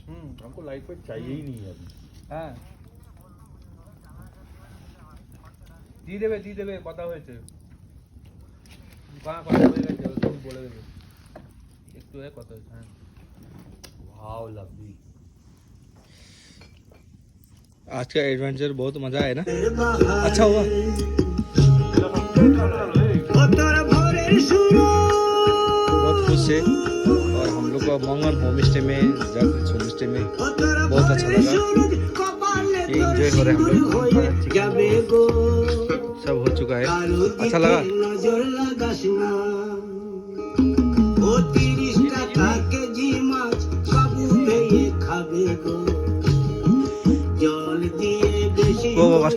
हमको लाइफ में चाहिए ही नहीं है अभी। হ্যাঁ দিয়ে দেবে কথা হয়েছে কথা হয়ে গেছে তুমি বলে দেবে একটু কথা হয়েছে হ্যাঁ वाओ लवली। आज का एडवेंचर बहुत मजा आया ना अच्छा हुआ बहुत खुश है और हम लोग को मंगन होम स्टे में होम स्टे में बहुत अच्छा लगा एंजॉय कर रहे हैं हम लोग सब हो चुका है अच्छा लगा गो बाबा